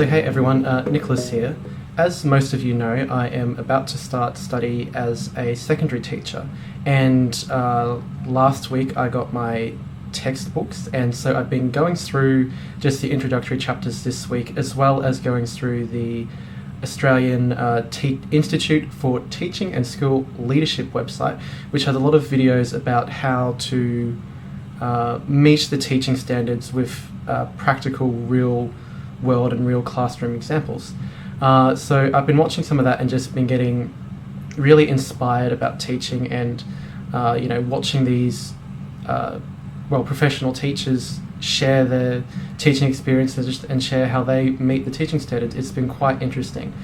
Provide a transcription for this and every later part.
So hey everyone, Nicholas here. As most of you know, I am about to start study as a secondary teacher, and last week I got my textbooks, and so I've been going through just the introductory chapters this week, as well as going through the Australian Institute for Teaching and School Leadership website, which has a lot of videos about how to meet the teaching standards with practical, real world and real classroom examples. So I've been watching some of that and just been getting really inspired about teaching, and watching these professional teachers share their teaching experiences and share how they meet the teaching standards. It's been quite interesting.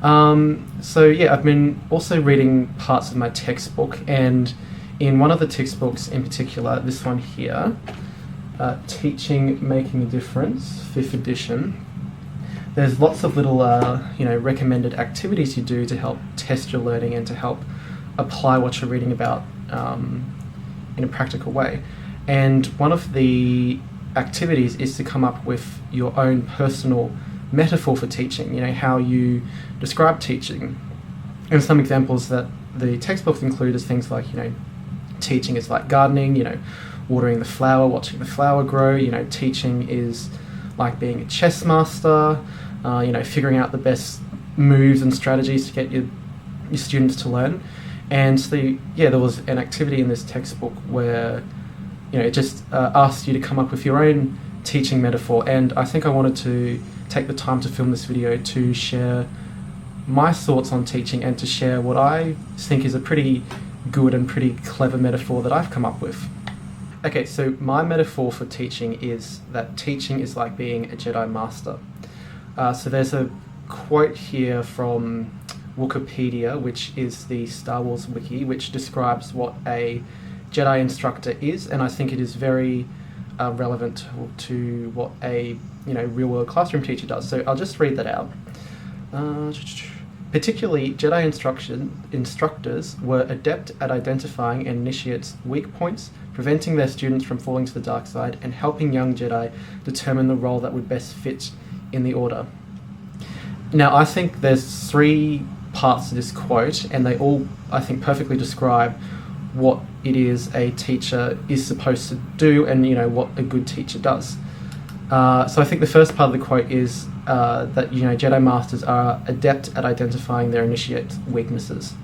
I've been also reading parts of my textbook, and in one of the textbooks in particular, this one here, Teaching Making a Difference, 5th edition, there's lots of little recommended activities you do to help test your learning and to help apply what you're reading about in a practical way. And one of the activities is to come up with your own personal metaphor for teaching, how you describe teaching. And some examples that the textbooks include is things like, teaching is like gardening, watering the flower, watching the flower grow. Teaching is like being a chess master, figuring out the best moves and strategies to get your students to learn. And so, there was an activity in this textbook where, it just asked you to come up with your own teaching metaphor. And I think I wanted to take the time to film this video to share my thoughts on teaching and to share what I think is a pretty good and pretty clever metaphor that I've come up with. Okay, so my metaphor for teaching is that teaching is like being a Jedi Master. So there's a quote here from Wookipedia, which is the Star Wars Wiki, which describes what a Jedi Instructor is, and I think it is very relevant to what a real-world classroom teacher does. So I'll just read that out. Particularly, Jedi Instructors were adept at identifying and initiates weak points, preventing their students from falling to the dark side, and helping young Jedi determine the role that would best fit in the Order. Now, I think there's 3 parts to this quote, and they all, I think, perfectly describe what it is a teacher is supposed to do and, what a good teacher does. So I think the first part of the quote is that Jedi Masters are adept at identifying their initiate weaknesses,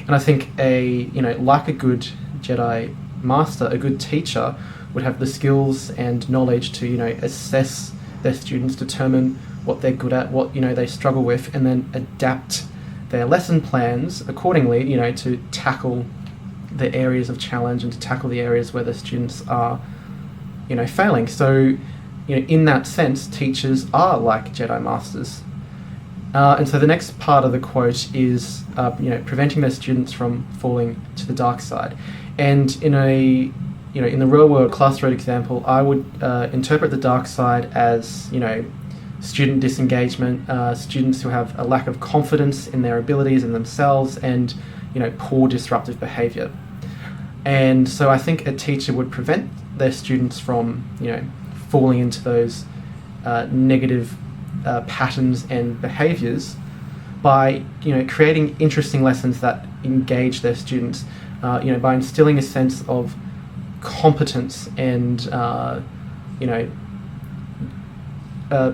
and I think like a good Jedi Master, a good teacher would have the skills and knowledge to assess their students, determine what they're good at, what they struggle with, and then adapt their lesson plans accordingly, to tackle the areas of challenge and to tackle the areas where the students are failing. So in that sense, teachers are like Jedi Masters. And so the next part of the quote is, preventing their students from falling to the dark side. And in in the real world class road example, I would interpret the dark side as, student disengagement, students who have a lack of confidence in their abilities and themselves, and, poor disruptive behavior. And so I think a teacher would prevent their students from, falling into those negative patterns and behaviors by creating interesting lessons that engage their students, by instilling a sense of competence and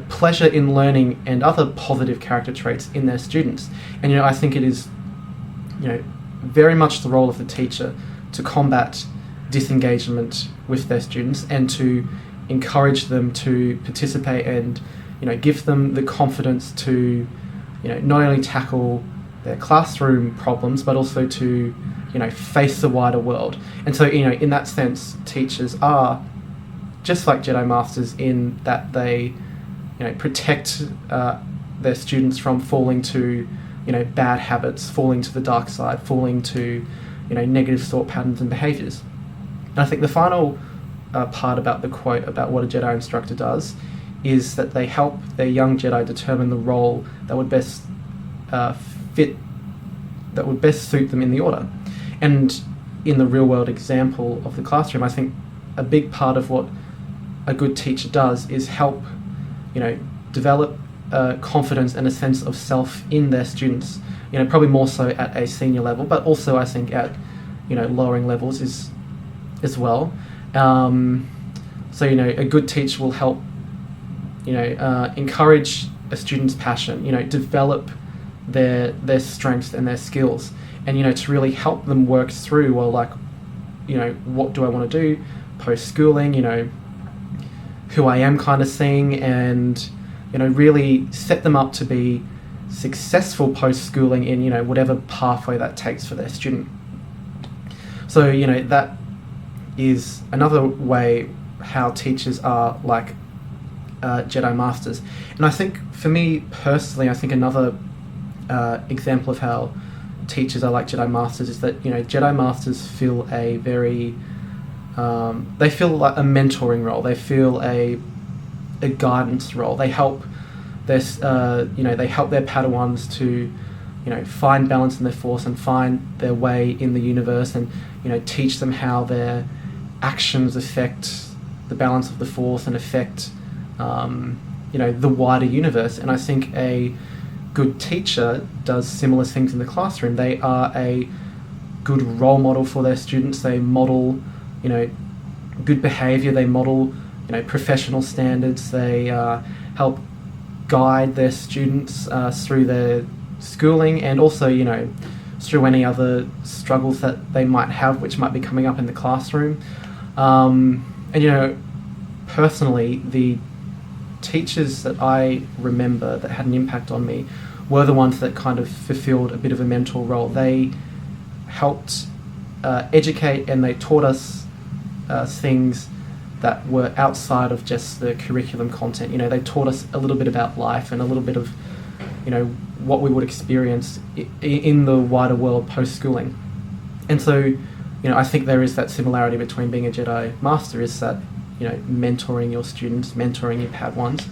pleasure in learning and other positive character traits in their students. And I think it is very much the role of the teacher to combat disengagement with their students and to encourage them to participate and give them the confidence to not only tackle their classroom problems but also to face the wider world. And so in that sense, teachers are just like Jedi Masters in that they protect their students from falling to bad habits, falling to the dark side, falling to negative thought patterns and behaviors. And I think the final part about the quote about what a Jedi Instructor does is that they help their young Jedi determine the role that would best suit them in the Order. And in the real world example of the classroom, I think a big part of what a good teacher does is help, develop confidence and a sense of self in their students. You know, probably more so at a senior level, but also I think at, you know, lowering levels is as well. So, you know, a good teacher will help, you know, encourage a student's passion, you know, develop their strengths and their skills, and, you know, to really help them work through, well, like, you know, what do I want to do post-schooling, you know, who I am kind of thing, and, you know, really set them up to be successful post-schooling in, you know, whatever pathway that takes for their student. So, you know, that is another way how teachers are like Jedi Masters. And I think for me personally, I think another example of how teachers are like Jedi Masters is that, you know, Jedi Masters feel a very they feel like a mentoring role. They feel a guidance role. They help their you know, they help their Padawans to, you know, find balance in their Force and find their way in the universe, and, you know, teach them how their actions affect the balance of the Force and affect you know, the wider universe. And I think a good teacher does similar things in the classroom. They are a good role model for their students. They model, you know, good behaviour. They model, you know, professional standards. They help guide their students through their schooling, and also, you know, through any other struggles that they might have, which might be coming up in the classroom. And, you know, personally, the teachers that I remember that had an impact on me were the ones that kind of fulfilled a bit of a mentor role. They helped educate, and they taught us things that were outside of just the curriculum content. You know, they taught us a little bit about life and a little bit of, you know, what we would experience in the wider world post-schooling. And so, you know, I think there is that similarity between being a Jedi Master, is that, you know, mentoring your students, mentoring your Padawans.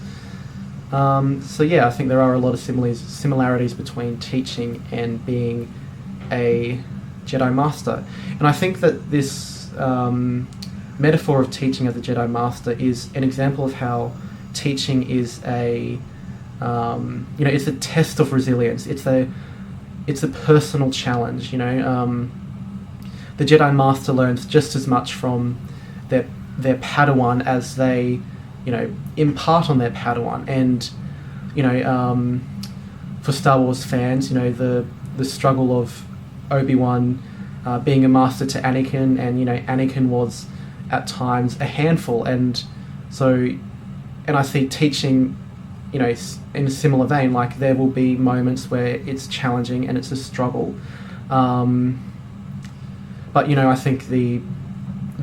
So yeah, I think there are a lot of similarities between teaching and being a Jedi Master. And I think that this metaphor of teaching as a Jedi Master is an example of how teaching is a, you know, it's a test of resilience. It's a personal challenge, you know. The Jedi Master learns just as much from their Padawan as they, you know, impart on their Padawan. And, you know, for Star Wars fans, you know, the struggle of Obi-Wan being a master to Anakin, and, you know, Anakin was at times a handful, and so, and I see teaching, you know, in a similar vein. Like, there will be moments where it's challenging and it's a struggle, but, you know, I think the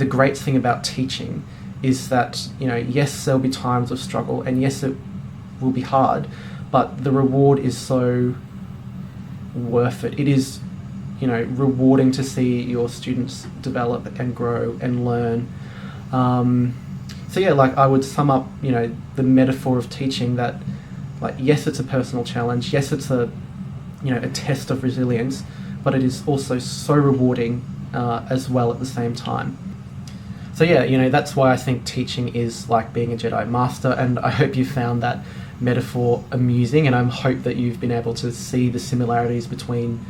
great thing about teaching is that, you know, yes, there'll be times of struggle, and yes, it will be hard, but the reward is so worth it. It is, you know, rewarding to see your students develop and grow and learn. So yeah, like, I would sum up, you know, the metaphor of teaching that, like, yes, it's a personal challenge, yes, it's a, you know, a test of resilience, but it is also so rewarding as well at the same time. So yeah, you know, that's why I think teaching is like being a Jedi Master, and I hope you found that metaphor amusing, and I hope that you've been able to see the similarities between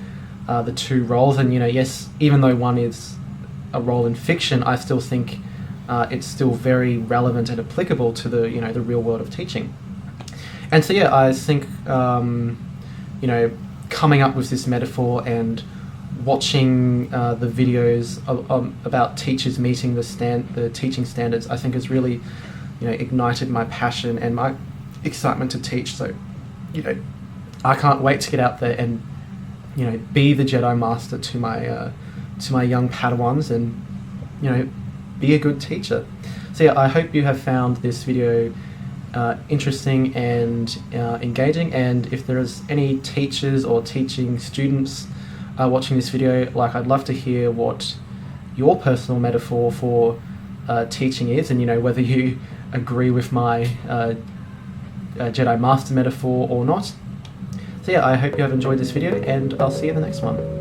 the two roles. And, you know, yes, even though one is a role in fiction, I still think it's still very relevant and applicable to the, you know, the real world of teaching. And so yeah, I think, you know, coming up with this metaphor and watching the videos about teachers meeting the teaching standards, I think has really, you know, ignited my passion and my excitement to teach. So, you know, I can't wait to get out there and, you know, be the Jedi Master to my young Padawans, and, you know, be a good teacher. So yeah, I hope you have found this video interesting and engaging, and if there is any teachers or teaching students watching this video, like, I'd love to hear what your personal metaphor for teaching is, and, you know, whether you agree with my Jedi Master metaphor or not. So yeah, I hope you have enjoyed this video, and I'll see you in the next one.